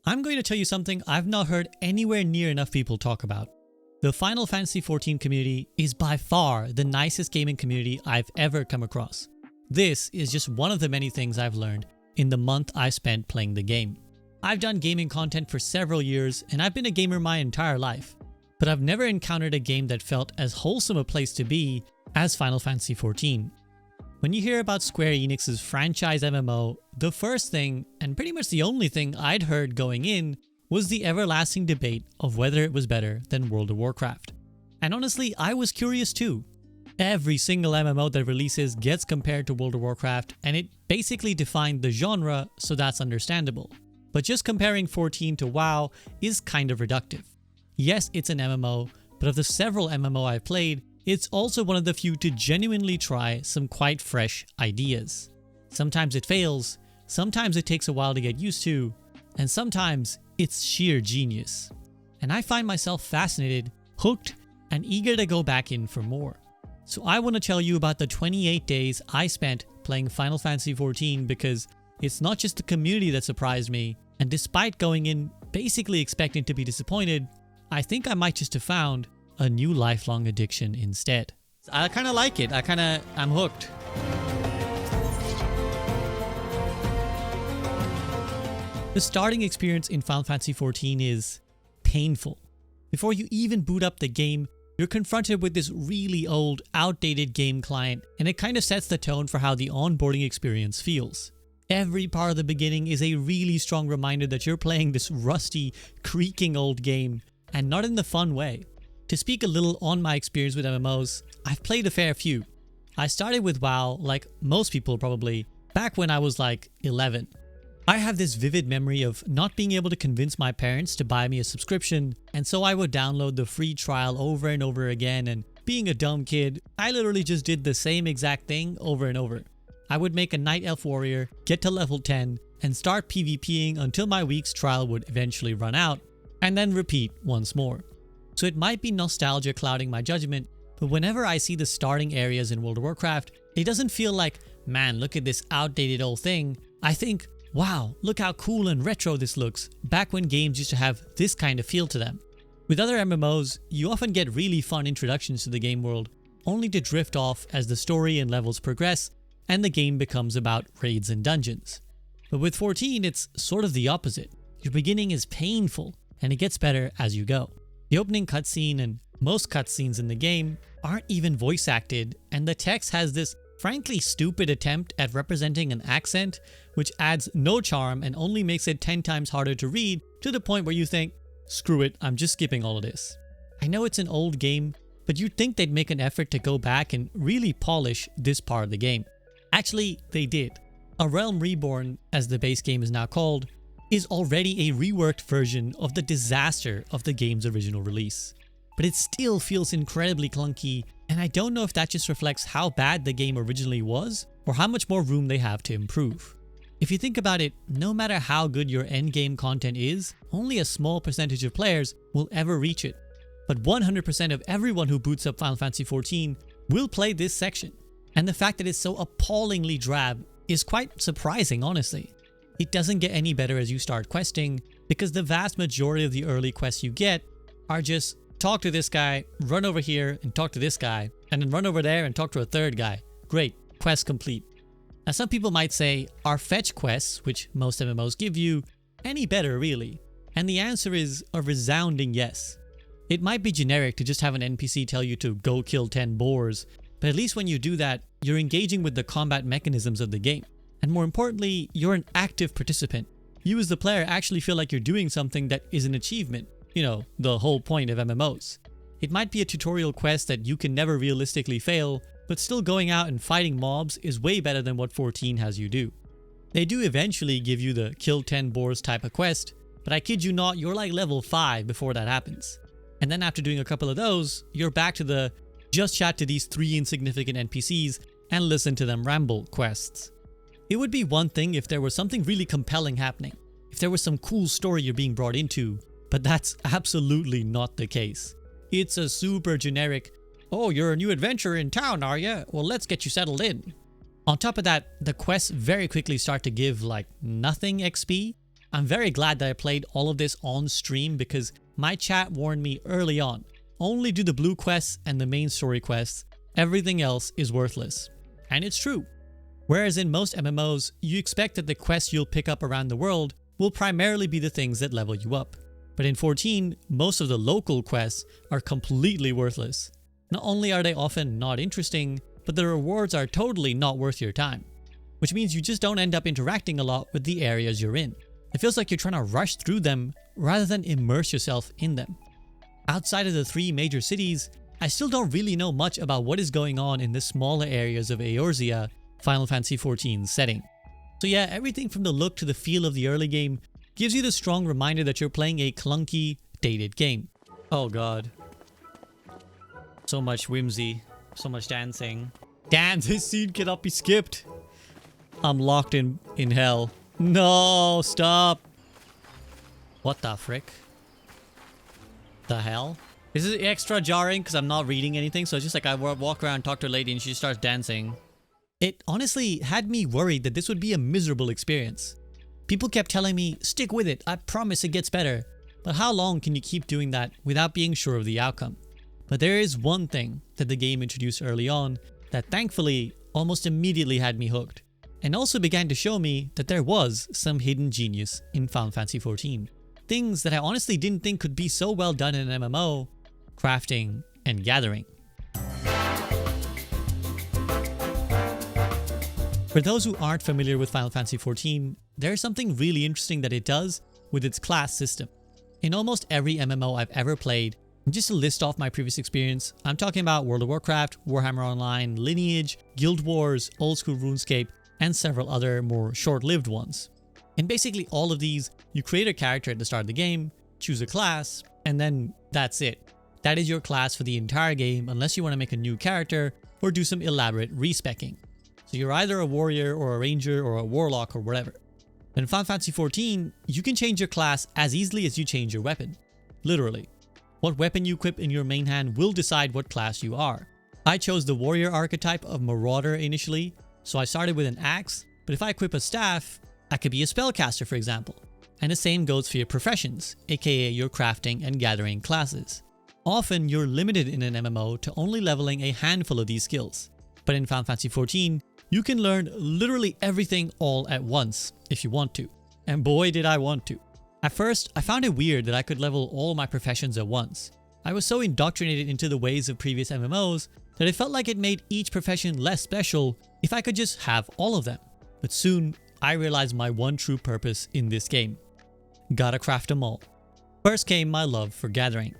I'm going to tell you something I've not heard anywhere near enough people talk about. The Final Fantasy XIV community is by far the nicest gaming community I've ever come across. This is just one of the many things I've learned in the month I spent playing the game. I've done gaming content for several years and I've been a gamer my entire life, but I've never encountered a game that felt as wholesome a place to be as Final Fantasy XIV. When you hear about Square Enix's franchise MMO, the first thing, and pretty much the only thing I'd heard going in, was the everlasting debate of whether it was better than World of Warcraft. And honestly, I was curious too. Every single MMO that releases gets compared to World of Warcraft, and it basically defined the genre, so that's understandable. But just comparing 14 to WoW is kind of reductive. Yes, it's an MMO, but of the several MMO I've played, it's also one of the few to genuinely try some quite fresh ideas. Sometimes it fails, sometimes it takes a while to get used to, and sometimes it's sheer genius. And I find myself fascinated, hooked, and eager to go back in for more. So I want to tell you about the 28 days I spent playing Final Fantasy XIV because it's not just the community that surprised me, and despite going in basically expecting to be disappointed, I think I might just have found a new lifelong addiction instead. I kind of like it. I'm hooked. The starting experience in Final Fantasy XIV is painful. Before you even boot up the game, you're confronted with this really old, outdated game client, and it kind of sets the tone for how the onboarding experience feels. Every part of the beginning is a really strong reminder that you're playing this rusty, creaking old game, and not in the fun way. To speak a little on my experience with MMOs, I've played a fair few. I started with WoW, like most people probably, back when I was like 11. I have this vivid memory of not being able to convince my parents to buy me a subscription, and so I would download the free trial over and over again, and being a dumb kid, I literally just did the same exact thing over and over. I would make a Night Elf Warrior, get to level 10, and start PvPing until my week's trial would eventually run out, and then repeat once more. So it might be nostalgia clouding my judgment, but whenever I see the starting areas in World of Warcraft, it doesn't feel like, man, look at this outdated old thing. I think, wow, look how cool and retro this looks, back when games used to have this kind of feel to them. With other MMOs, you often get really fun introductions to the game world, only to drift off as the story and levels progress, and the game becomes about raids and dungeons. But with 14, it's sort of the opposite. Your beginning is painful, and it gets better as you go. The opening cutscene and most cutscenes in the game aren't even voice acted, and the text has this frankly stupid attempt at representing an accent, which adds no charm and only makes it 10 times harder to read, to the point where you think, screw it, I'm just skipping all of this. I know it's an old game, but you'd think they'd make an effort to go back and really polish this part of the game. Actually, they did. A Realm Reborn, as the base game is now called, is already a reworked version of the disaster of the game's original release. But it still feels incredibly clunky, and I don't know if that just reflects how bad the game originally was, or how much more room they have to improve. If you think about it, no matter how good your endgame content is, only a small percentage of players will ever reach it. But 100% of everyone who boots up Final Fantasy XIV will play this section. And the fact that it's so appallingly drab is quite surprising, honestly. It doesn't get any better as you start questing, because the vast majority of the early quests you get are just talk to this guy, run over here and talk to this guy, and then run over there and talk to a third guy. Great, quest complete. Now some people might say, are fetch quests, which most MMOs give you, any better really? And the answer is a resounding yes. It might be generic to just have an NPC tell you to go kill 10 boars, but at least when you do that, you're engaging with the combat mechanisms of the game. And more importantly, you're an active participant. You as the player actually feel like you're doing something that is an achievement. You know, the whole point of MMOs. It might be a tutorial quest that you can never realistically fail, but still going out and fighting mobs is way better than what 14 has you do. They do eventually give you the kill 10 boars type of quest, but I kid you not, you're like level 5 before that happens. And then after doing a couple of those, you're back to the just chat to these 3 insignificant NPCs and listen to them ramble quests. It would be one thing if there was something really compelling happening, if there was some cool story you're being brought into, but that's absolutely not the case. It's a super generic, oh, you're a new adventurer in town, are you? Well, let's get you settled in. On top of that, the quests very quickly start to give like nothing XP. I'm very glad that I played all of this on stream because my chat warned me early on. Only do the blue quests and the main story quests. Everything else is worthless. And it's true. Whereas in most MMOs, you expect that the quests you'll pick up around the world will primarily be the things that level you up. But in 14, most of the local quests are completely worthless. Not only are they often not interesting, but the rewards are totally not worth your time. Which means you just don't end up interacting a lot with the areas you're in. It feels like you're trying to rush through them rather than immerse yourself in them. Outside of the 3 major cities, I still don't really know much about what is going on in the smaller areas of Eorzea, Final Fantasy XIV's setting. So yeah, everything from the look to the feel of the early game gives you the strong reminder that you're playing a clunky, dated game. Oh god. So much whimsy, so much dancing. Damn, this scene cannot be skipped. I'm locked in hell. No, stop. What the frick? The hell? This is extra jarring because I'm not reading anything, so it's just like I walk around, talk to a lady, and she just starts dancing. It honestly had me worried that this would be a miserable experience. People kept telling me, stick with it, I promise it gets better. But how long can you keep doing that without being sure of the outcome? But there is one thing that the game introduced early on that thankfully almost immediately had me hooked, and also began to show me that there was some hidden genius in Final Fantasy XIV. Things that I honestly didn't think could be so well done in an MMO, crafting and gathering. For those who aren't familiar with Final Fantasy XIV, there's something really interesting that it does with its class system. In almost every MMO I've ever played, and just to list off my previous experience, I'm talking about World of Warcraft, Warhammer Online, Lineage, Guild Wars, Old School RuneScape, and several other more short-lived ones. In basically all of these, you create a character at the start of the game, choose a class, and then that's it. That is your class for the entire game unless you want to make a new character or do some elaborate respecking. So you're either a warrior or a ranger or a warlock or whatever. In Final Fantasy XIV, you can change your class as easily as you change your weapon. Literally. What weapon you equip in your main hand will decide what class you are. I chose the warrior archetype of Marauder initially, so I started with an axe, but if I equip a staff, I could be a spellcaster for example. And the same goes for your professions, aka your crafting and gathering classes. Often you're limited in an MMO to only leveling a handful of these skills. But in Final Fantasy XIV, you can learn literally everything all at once if you want to. And boy did I want to. At first, I found it weird that I could level all my professions at once. I was so indoctrinated into the ways of previous MMOs that it felt like it made each profession less special if I could just have all of them. But soon, I realized my one true purpose in this game. Gotta craft them all. First came my love for gathering.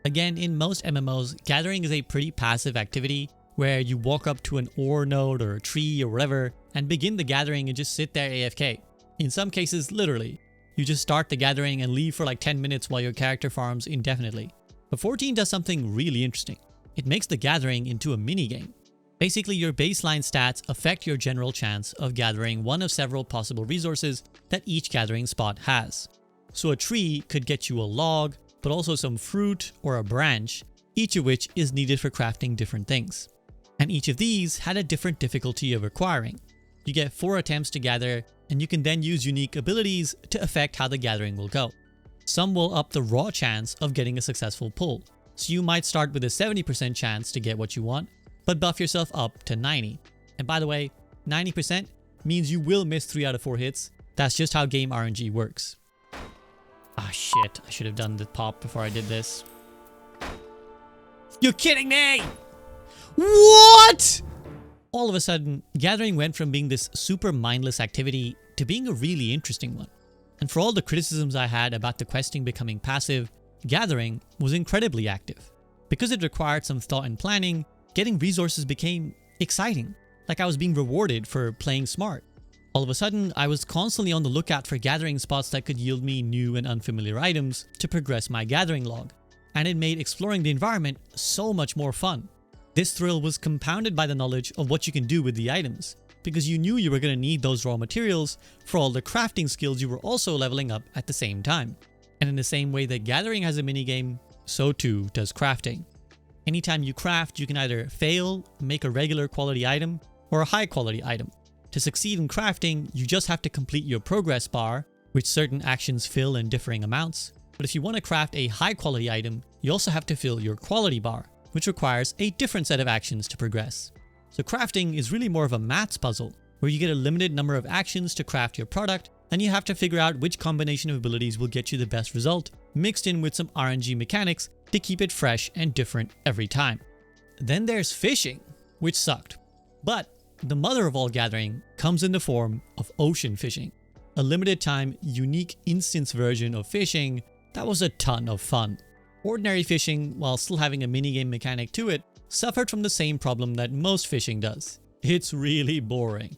Again, in most MMOs, gathering is a pretty passive activity where you walk up to an ore node or a tree or whatever and begin the gathering and just sit there AFK. In some cases, literally. You just start the gathering and leave for like 10 minutes while your character farms indefinitely. But 14 does something really interesting. It makes the gathering into a mini-game. Basically, your baseline stats affect your general chance of gathering one of several possible resources that each gathering spot has. So a tree could get you a log, but also some fruit or a branch, each of which is needed for crafting different things. And each of these had a different difficulty of acquiring. You get 4 attempts to gather, and you can then use unique abilities to affect how the gathering will go. Some will up the raw chance of getting a successful pull, so you might start with a 70% chance to get what you want, but buff yourself up to 90. And by the way, 90% means you will miss 3 out of 4 hits. That's just how game RNG works. Ah shit, I should have done the pop before I did this. You're kidding me! What?! All of a sudden, gathering went from being this super mindless activity to being a really interesting one. And for all the criticisms I had about the questing becoming passive, gathering was incredibly active. Because it required some thought and planning, getting resources became exciting, like I was being rewarded for playing smart. All of a sudden, I was constantly on the lookout for gathering spots that could yield me new and unfamiliar items to progress my gathering log, and it made exploring the environment so much more fun. This thrill was compounded by the knowledge of what you can do with the items, because you knew you were going to need those raw materials for all the crafting skills you were also leveling up at the same time. And in the same way that gathering has a minigame, so too does crafting. Anytime you craft, you can either fail, make a regular quality item, or a high quality item. To succeed in crafting, you just have to complete your progress bar, which certain actions fill in differing amounts. But if you want to craft a high quality item, you also have to fill your quality bar, which requires a different set of actions to progress. So crafting is really more of a maths puzzle, where you get a limited number of actions to craft your product, and you have to figure out which combination of abilities will get you the best result, mixed in with some RNG mechanics to keep it fresh and different every time. Then there's fishing, which sucked. But the mother of all gathering comes in the form of ocean fishing, a limited time, unique instance version of fishing that was a ton of fun. Ordinary fishing, while still having a minigame mechanic to it, suffered from the same problem that most fishing does. It's really boring.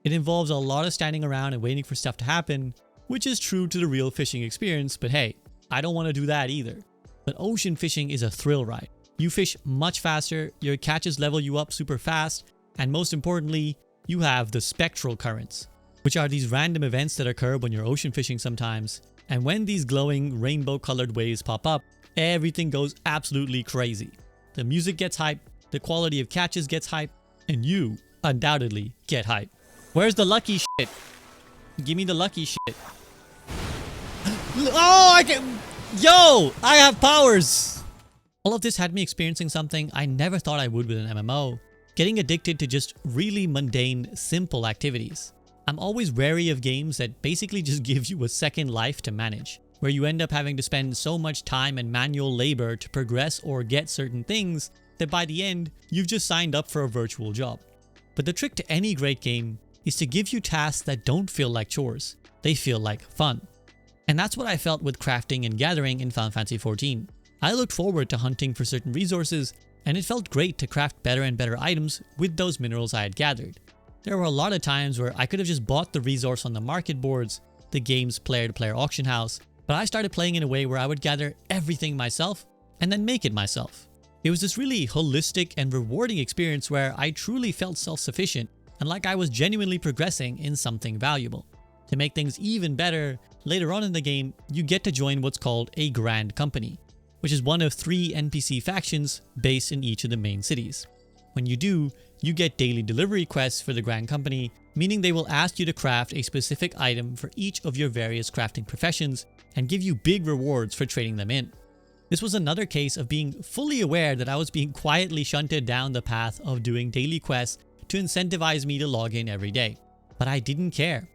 It involves a lot of standing around and waiting for stuff to happen, which is true to the real fishing experience, but hey, I don't want to do that either. But ocean fishing is a thrill ride. You fish much faster, your catches level you up super fast, and most importantly, you have the spectral currents, which are these random events that occur when you're ocean fishing sometimes. And when these glowing rainbow colored waves pop up, everything goes absolutely crazy. The music gets hype, the quality of catches gets hype, and you undoubtedly get hype. Where's the lucky shit? Give me the lucky shit. Oh, I have powers! All of this had me experiencing something I never thought I would with an MMO. Getting addicted to just really mundane, simple activities. I'm always wary of games that basically just give you a second life to manage, where you end up having to spend so much time and manual labor to progress or get certain things that by the end, you've just signed up for a virtual job. But the trick to any great game is to give you tasks that don't feel like chores. They feel like fun. And that's what I felt with crafting and gathering in Final Fantasy XIV. I looked forward to hunting for certain resources, and it felt great to craft better and better items with those minerals I had gathered. There were a lot of times where I could have just bought the resource on the market boards, the game's player-to-player auction house, but I started playing in a way where I would gather everything myself and then make it myself. It was this really holistic and rewarding experience where I truly felt self-sufficient and like I was genuinely progressing in something valuable. To make things even better, later on in the game, you get to join what's called a Grand Company, which is one of 3 NPC factions based in each of the main cities. When you do, you get daily delivery quests for the Grand Company, meaning they will ask you to craft a specific item for each of your various crafting professions and give you big rewards for trading them in. This was another case of being fully aware that I was being quietly shunted down the path of doing daily quests to incentivize me to log in every day. But I didn't care.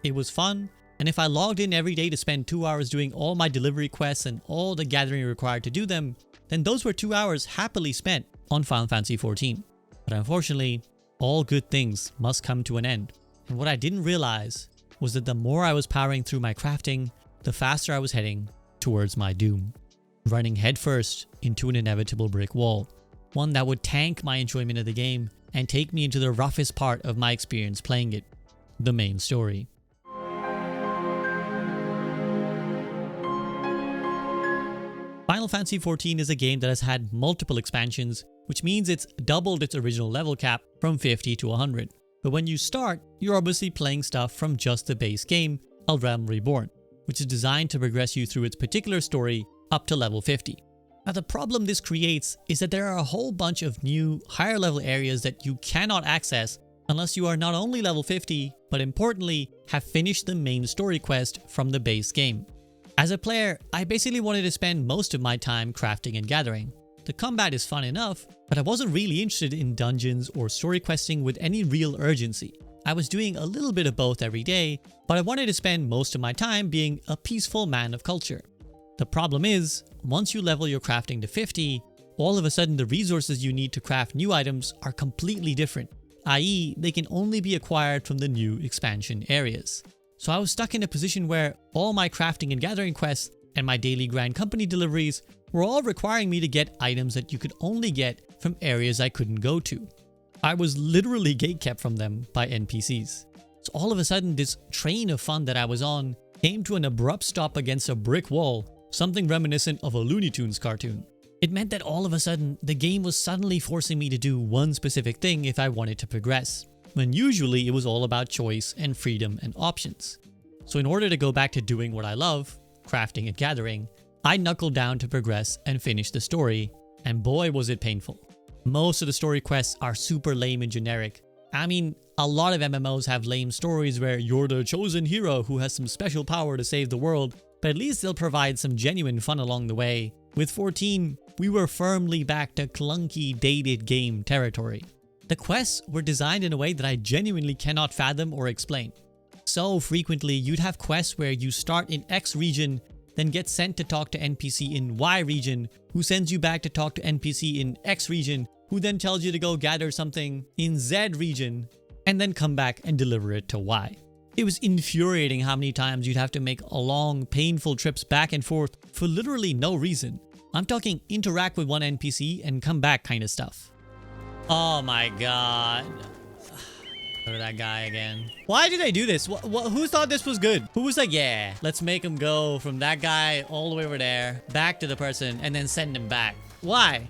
It was fun, and if I logged in every day to spend 2 hours doing all my delivery quests and all the gathering required to do them, then those were 2 hours happily spent on Final Fantasy XIV. But unfortunately, all good things must come to an end. And what I didn't realize was that the more I was powering through my crafting, the faster I was heading towards my doom. Running headfirst into an inevitable brick wall. One that would tank my enjoyment of the game and take me into the roughest part of my experience playing it, the main story. Final Fantasy XIV is a game that has had multiple expansions, which means it's doubled its original level cap from 50 to 100. But when you start, you're obviously playing stuff from just the base game, A Realm Reborn, which is designed to progress you through its particular story up to level 50. Now the problem this creates is that there are a whole bunch of new, higher level areas that you cannot access unless you are not only level 50, but importantly, have finished the main story quest from the base game. As a player, I basically wanted to spend most of my time crafting and gathering. The combat is fun enough, but I wasn't really interested in dungeons or story questing with any real urgency. I was doing a little bit of both every day, but I wanted to spend most of my time being a peaceful man of culture. The problem is, once you level your crafting to 50, all of a sudden the resources you need to craft new items are completely different, i.e. they can only be acquired from the new expansion areas. So I was stuck in a position where all my crafting and gathering quests and my daily Grand Company deliveries were all requiring me to get items that you could only get from areas I couldn't go to. I was literally gatekept from them by NPCs. So all of a sudden this train of fun that I was on came to an abrupt stop against a brick wall, something reminiscent of a Looney Tunes cartoon. It meant that all of a sudden, the game was suddenly forcing me to do one specific thing if I wanted to progress, when usually it was all about choice and freedom and options. So in order to go back to doing what I love, crafting and gathering, I knuckled down to progress and finish the story, and boy was it painful. Most of the story quests are super lame and generic, I mean, a lot of MMOs have lame stories where you're the chosen hero who has some special power to save the world, but at least they'll provide some genuine fun along the way. With 14, we were firmly back to clunky, dated game territory. The quests were designed in a way that I genuinely cannot fathom or explain. So frequently, you'd have quests where you start in X region, then get sent to talk to NPC in Y region, who sends you back to talk to NPC in X region, who then tells you to go gather something in Z region, and then come back and deliver it to Y. It was infuriating how many times you'd have to make long, painful trips back and forth for literally no reason. I'm talking interact with one NPC and come back kind of stuff. Oh my god. Go to that guy again. Why did I do this? Who thought this was good? Who was like, yeah, let's make him go from that guy all the way over there, back to the person, and then send him back? Why?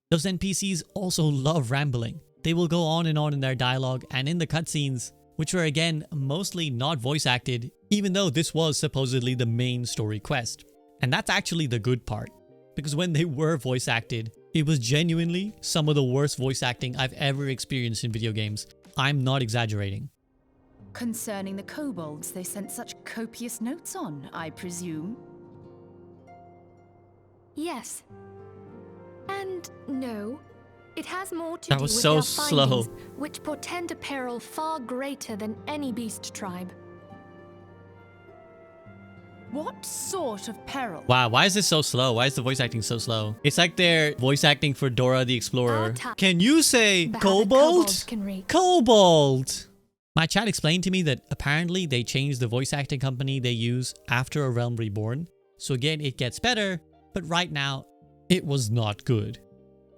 Those NPCs also love rambling. They will go on and on in their dialogue and in the cutscenes, which were again mostly not voice acted, even though this was supposedly the main story quest. And that's actually the good part, because when they were voice acted, it was genuinely some of the worst voice acting I've ever experienced in video games. I'm not exaggerating. Concerning the kobolds they sent such copious notes on, I presume? Yes. And no. It has more to That do was with so their slow. findings, which portend a peril far greater than any beast tribe. What sort of peril? Wow, why is this so slow? Why is the voice acting so slow? It's like they're voice acting for Dora the Explorer. Can you say The kobold? kobolds can reach. Kobold! My chat explained to me that apparently they changed the voice acting company they use after A Realm Reborn. So again, it gets better, but right now, it was not good.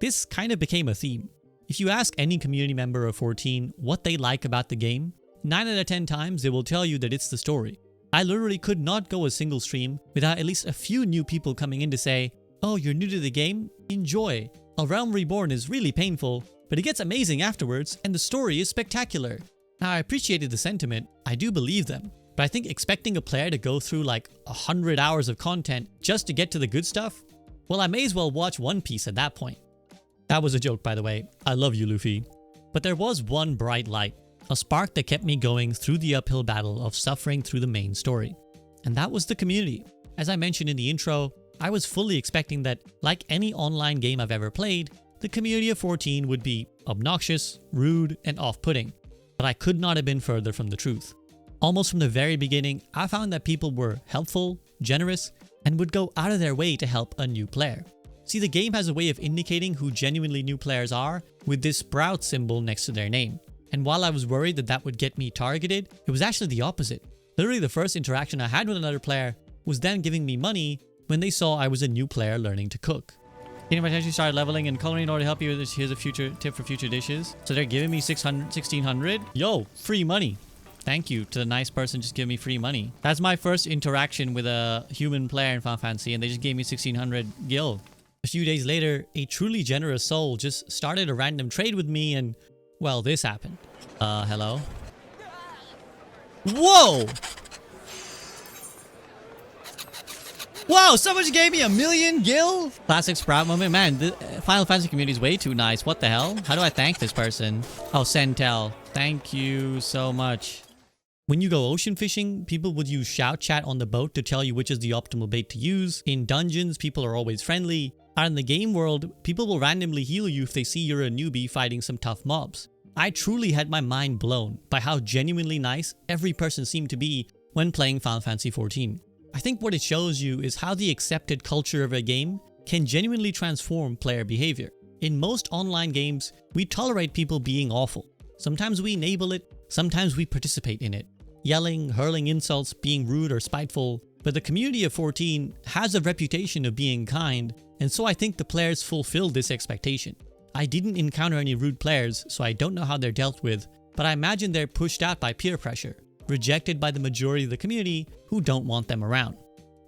This kind of became a theme. If you ask any community member of 14 what they like about the game, 9 out of 10 times they will tell you that it's the story. I literally could not go a single stream without at least a few new people coming in to say, oh, you're new to the game? Enjoy. A Realm Reborn is really painful, but it gets amazing afterwards and the story is spectacular. Now, I appreciated the sentiment, I do believe them, but I think expecting a player to go through like 100 hours of content just to get to the good stuff? Well, I may as well watch One Piece at that point. That was a joke, by the way. I love you, Luffy. But there was one bright light. A spark that kept me going through the uphill battle of suffering through the main story. And that was the community. As I mentioned in the intro, I was fully expecting that, like any online game I've ever played, the community of 14 would be obnoxious, rude, and off-putting. But I could not have been further from the truth. Almost from the very beginning, I found that people were helpful, generous, and would go out of their way to help a new player. See, the game has a way of indicating who genuinely new players are with this sprout symbol next to their name. And while I was worried that that would get me targeted, it was actually the opposite. Literally the first interaction I had with another player was them giving me money when they saw I was a new player learning to cook. Getting my attention started leveling and coloring in order to help you with this. Here's a future tip for future dishes. So they're giving me 1600. Yo, free money. Thank you to the nice person just giving me free money. That's my first interaction with a human player in Final Fantasy and they just gave me 1600 gil. A few days later, a truly generous soul just started a random trade with me and, well, this happened. Hello? Whoa! Whoa, someone just gave me 1,000,000 gil? Classic Sprout moment. Man, the Final Fantasy community is way too nice. What the hell? How do I thank this person? Oh, Sentel. Thank you so much. When you go ocean fishing, people would use shout chat on the boat to tell you which is the optimal bait to use. In dungeons, people are always friendly. Out in the game world, people will randomly heal you if they see you're a newbie fighting some tough mobs. I truly had my mind blown by how genuinely nice every person seemed to be when playing Final Fantasy XIV. I think what it shows you is how the accepted culture of a game can genuinely transform player behavior. In most online games, we tolerate people being awful. Sometimes we enable it, sometimes we participate in it. Yelling, hurling insults, being rude or spiteful. But the community of 14 has a reputation of being kind, and so I think the players fulfilled this expectation. I didn't encounter any rude players, so I don't know how they're dealt with, but I imagine they're pushed out by peer pressure, rejected by the majority of the community who don't want them around.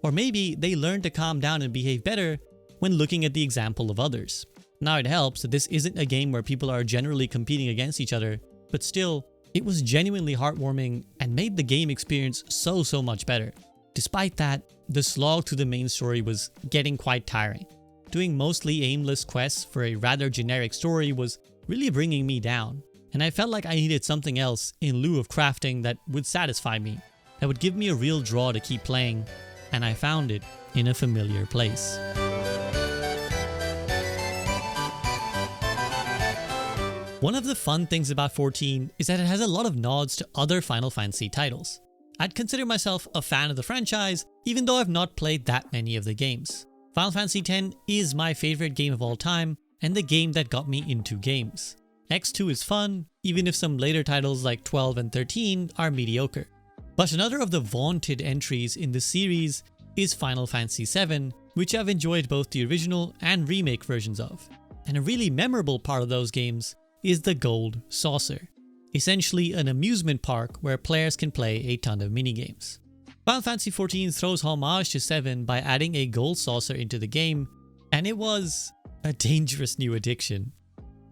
Or maybe they learn to calm down and behave better when looking at the example of others. Now it helps that this isn't a game where people are generally competing against each other, but still, it was genuinely heartwarming and made the game experience so much better. Despite that, the slog to the main story was getting quite tiring. Doing mostly aimless quests for a rather generic story was really bringing me down. and I felt like I needed something else in lieu of crafting that would satisfy me, that would give me a real draw to keep playing, and I found it in a familiar place. One of the fun things about 14 is that it has a lot of nods to other Final Fantasy titles. I'd consider myself a fan of the franchise, even though I've not played that many of the games. Final Fantasy X is my favorite game of all time, and the game that got me into games. X2 is fun, even if some later titles like 12 and 13 are mediocre. But another of the vaunted entries in the series is Final Fantasy VII, which I've enjoyed both the original and remake versions of. And a really memorable part of those games is the Gold Saucer, essentially an amusement park where players can play a ton of minigames. Final Fantasy XIV throws homage to 7 by adding a Gold Saucer into the game, and it was a dangerous new addiction.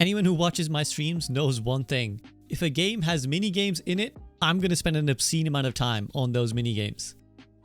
Anyone who watches my streams knows one thing: if a game has minigames in it, I'm gonna spend an obscene amount of time on those minigames.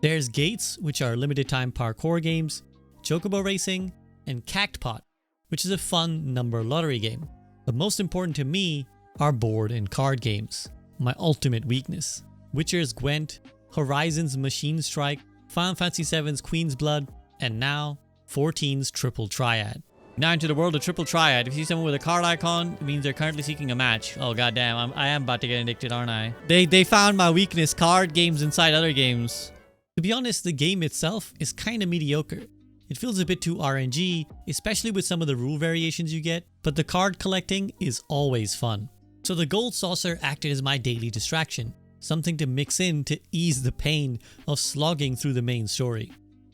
There's Gates, which are limited time parkour games, Chocobo Racing, and Cactpot, which is a fun number lottery game. But most important to me are board and card games, my ultimate weakness. Witcher's Gwent, Horizon's Machine Strike, Final Fantasy VII's Queen's Blood, and now 14's Triple Triad. Now into the world of Triple Triad. If you see someone with a card icon, it means they're currently seeking a match. Oh goddamn, I am about to get addicted, aren't I? They found my weakness, card games inside other games. To be honest, the game itself is kinda mediocre. It feels a bit too RNG, especially with some of the rule variations you get, but the card collecting is always fun. So the Gold Saucer acted as my daily distraction, something to mix in to ease the pain of slogging through the main story.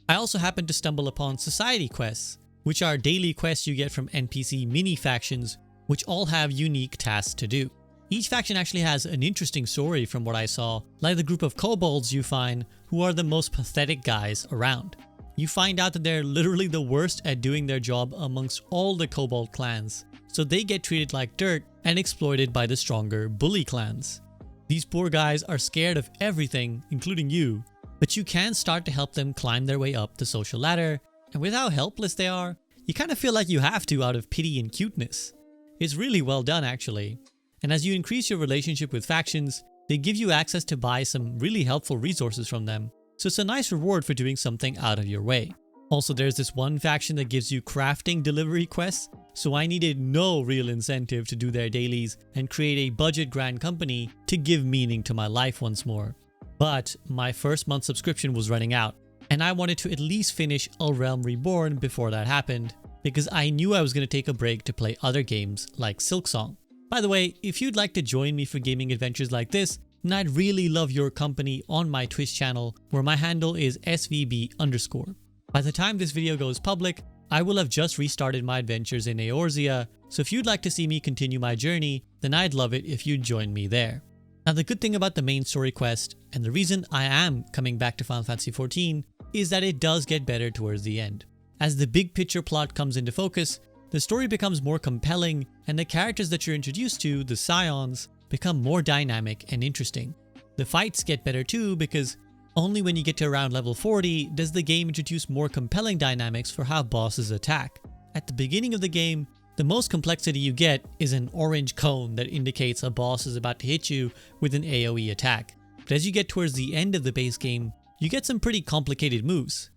I also happened to stumble upon Society Quests, which are daily quests you get from NPC mini-factions, which all have unique tasks to do. Each faction actually has an interesting story from what I saw, like the group of kobolds you find who are the most pathetic guys around. You find out that they're literally the worst at doing their job amongst all the kobold clans, so they get treated like dirt and exploited by the stronger bully clans. These poor guys are scared of everything, including you, but you can start to help them climb their way up the social ladder, and with how helpless they are, you kind of feel like you have to out of pity and cuteness. It's really well done actually, and as you increase your relationship with factions, they give you access to buy some really helpful resources from them. So it's a nice reward for doing something out of your way. Also, there's this one faction that gives you crafting delivery quests, so I needed no real incentive to do their dailies and create a budget grand company to give meaning to my life once more. But my first month subscription was running out, and I wanted to at least finish A Realm Reborn before that happened, because I knew I was going to take a break to play other games like Silksong. By the way, if you'd like to join me for gaming adventures like this, then I'd really love your company on my Twitch channel, where my handle is svb_. By the time this video goes public, I will have just restarted my adventures in Eorzea, so if you'd like to see me continue my journey, then I'd love it if you'd join me there. Now the good thing about the main story quest, and the reason I am coming back to Final Fantasy XIV, is that it does get better towards the end. As the big picture plot comes into focus, the story becomes more compelling, and the characters that you're introduced to, the Scions, become more dynamic and interesting. The fights get better too, because only when you get to around level 40 does the game introduce more compelling dynamics for how bosses attack. At the beginning of the game, the most complexity you get is an orange cone that indicates a boss is about to hit you with an AoE attack. But as you get towards the end of the base game, you get some pretty complicated moves.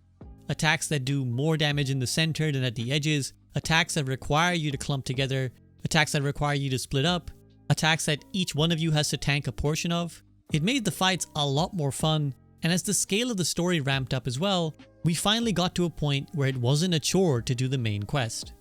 Attacks that do more damage in the center than at the edges, attacks that require you to clump together, attacks that require you to split up, attacks that each one of you has to tank a portion of. It made the fights a lot more fun, and as the scale of the story ramped up as well, we finally got to a point where it wasn't a chore to do the main quest.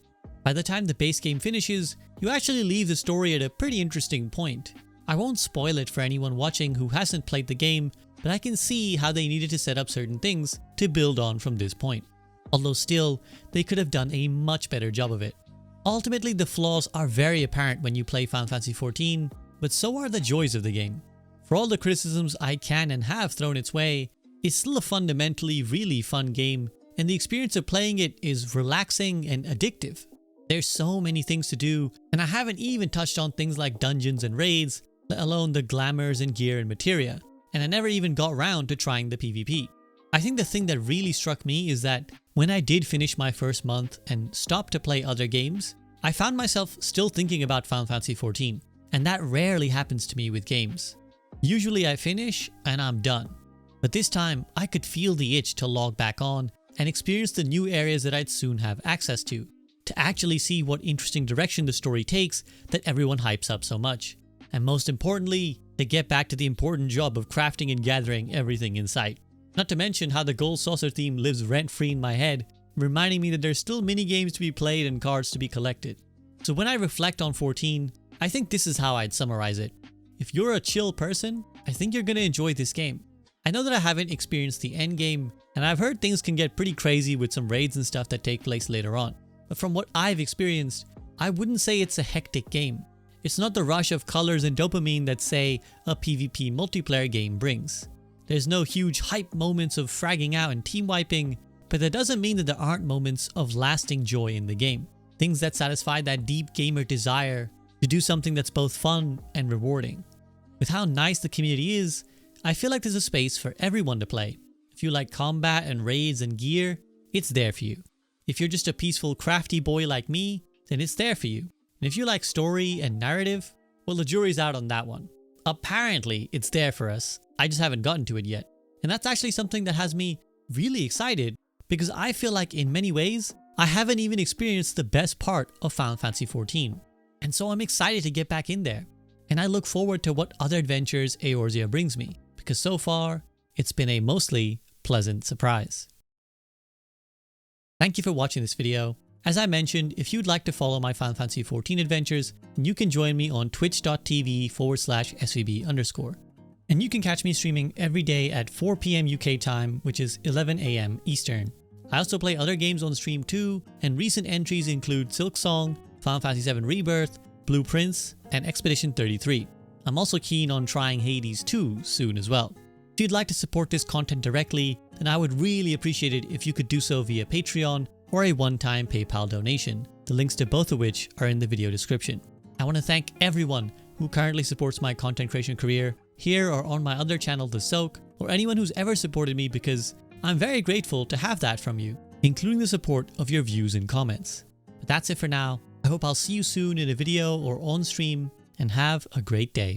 By the time the base game finishes, you actually leave the story at a pretty interesting point. I won't spoil it for anyone watching who hasn't played the game, but I can see how they needed to set up certain things to build on from this point. Although still, they could have done a much better job of it. Ultimately, the flaws are very apparent when you play Final Fantasy XIV, but so are the joys of the game. For all the criticisms I can and have thrown its way, it's still a fundamentally really fun game, and the experience of playing it is relaxing and addictive. There's so many things to do, and I haven't even touched on things like dungeons and raids, let alone the glamours and gear and materia, and I never even got around to trying the PvP. I think the thing that really struck me is that when I did finish my first month and stopped to play other games, I found myself still thinking about Final Fantasy XIV. and that rarely happens to me with games. Usually I finish and I'm done. But this time I could feel the itch to log back on and experience the new areas that I'd soon have access to actually see what interesting direction the story takes that everyone hypes up so much. And most importantly, to get back to the important job of crafting and gathering everything in sight. Not to mention how the gold saucer theme lives rent-free in my head, reminding me that there's still mini games to be played and cards to be collected. So when I reflect on 14, I think this is how I'd summarize it. If you're a chill person, I think you're gonna enjoy this game. I know that I haven't experienced the end game, and I've heard things can get pretty crazy with some raids and stuff that take place later on. But from what I've experienced, I wouldn't say it's a hectic game. It's not the rush of colors and dopamine that, say, a PvP multiplayer game brings. There's no huge hype moments of fragging out and team wiping, but that doesn't mean that there aren't moments of lasting joy in the game. Things that satisfy that deep gamer desire to do something that's both fun and rewarding. With how nice the community is, I feel like there's a space for everyone to play. If you like combat and raids and gear, it's there for you. If you're just a peaceful crafty boy like me, then it's there for you. And if you like story and narrative, well, the jury's out on that one. Apparently, it's there for us. I just haven't gotten to it yet. And that's actually something that has me really excited, because I feel like in many ways, I haven't even experienced the best part of Final Fantasy XIV. And so I'm excited to get back in there. And I look forward to what other adventures Eorzea brings me, because so far, it's been a mostly pleasant surprise. Thank you for watching this video. As I mentioned, if you'd like to follow my Final Fantasy XIV adventures, you can join me on twitch.tv/svb_. And you can catch me streaming every day at 4 PM UK time, which is 11 AM Eastern. I also play other games on stream too, and recent entries include Silksong, Final Fantasy VII Rebirth, Blue Prince, and Expedition 33. I'm also keen on trying Hades 2 soon as well. If you'd like to support this content directly, then I would really appreciate it if you could do so via Patreon or a one-time PayPal donation, the links to both of which are in the video description. I want to thank everyone who currently supports my content creation career, here or on my other channel, The Soak, or anyone who's ever supported me, because I'm very grateful to have that from you, including the support of your views and comments. But that's it for now. I hope I'll see you soon in a video or on stream, and have a great day.